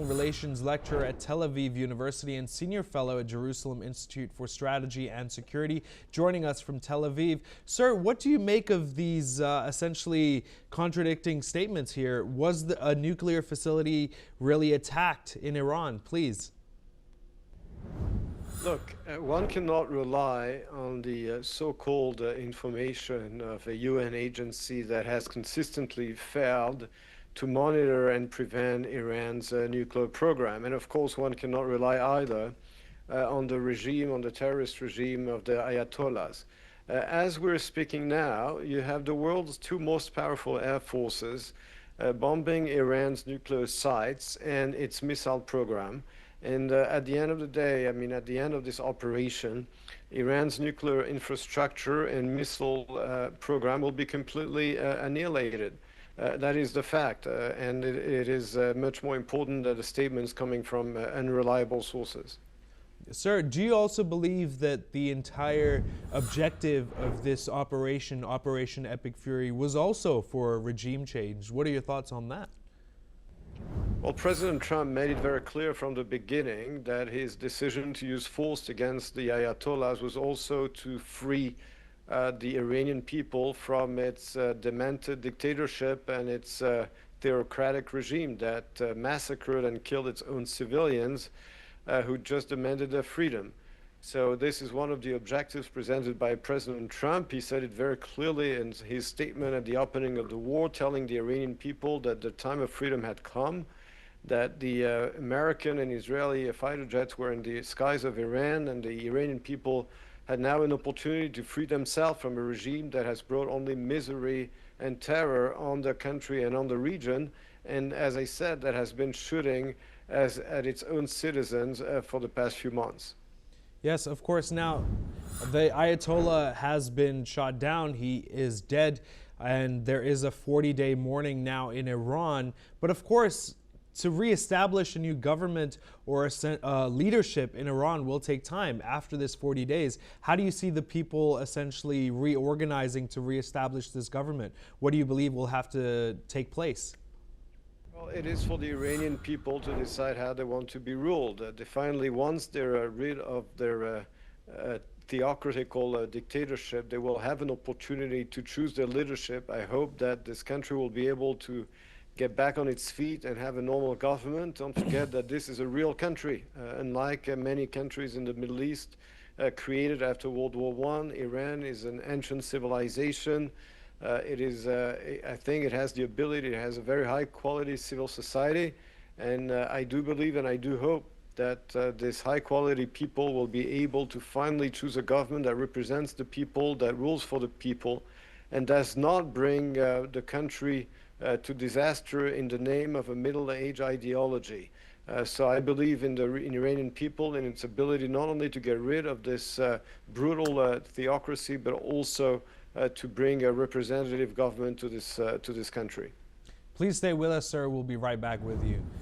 Relations lecturer at Tel Aviv University and senior fellow at Jerusalem Institute for Strategy and Security, joining us from Tel Aviv. Sir, what do you make of these essentially contradicting statements here? Was a nuclear facility really attacked in Iran? Please. Look, one cannot rely on the so-called information of a UN agency that has consistently failed to monitor and prevent Iran's nuclear program. And of course, one cannot rely either on the terrorist regime of the Ayatollahs. As we're speaking now, you have the world's two most powerful air forces bombing Iran's nuclear sites and its missile program. And at the end of the day, at the end of this operation, Iran's nuclear infrastructure and missile program will be completely annihilated. That is the fact, and it is much more important than the statements coming from unreliable sources. Sir, do you also believe that the entire objective of this operation, Operation Epic Fury, was also for regime change? What are your thoughts on that? Well, President Trump made it very clear from the beginning that his decision to use force against the Ayatollahs was also to free the Iranian people from its demented dictatorship and its theocratic regime that massacred and killed its own civilians who just demanded their freedom. So this is one of the objectives presented by President Trump. He said it very clearly in his statement at the opening of the war, telling the Iranian people that the time of freedom had come, that the American and Israeli fighter jets were in the skies of Iran, and the Iranian people had now an opportunity to free themselves from a regime that has brought only misery and terror on the country and on the region. And as I said, that has been shooting at its own citizens for the past few months. Yes, of course. Now, the Ayatollah has been shot down. He is dead, and there is a 40-day mourning now in Iran. But of course, to reestablish a new government or a leadership in Iran will take time after this 40 days. How do you see the people essentially reorganizing to reestablish this government? What do you believe will have to take place? Well, it is for the Iranian people to decide how they want to be ruled. They finally, once they're rid of their theocratical dictatorship, they will have an opportunity to choose their leadership. I hope that this country will be able to get back on its feet and have a normal government. Don't forget that this is a real country. Unlike many countries in the Middle East created after World War I, Iran is an ancient civilization. I think it has the ability, it has a very high quality civil society. And I do believe and I do hope that this high quality people will be able to finally choose a government that represents the people, that rules for the people, and does not bring the country to disaster in the name of a middle-age ideology. So I believe in the Iranian people and its ability not only to get rid of this brutal theocracy, but also to bring a representative government to this country. Please stay with us, sir. We'll be right back with you.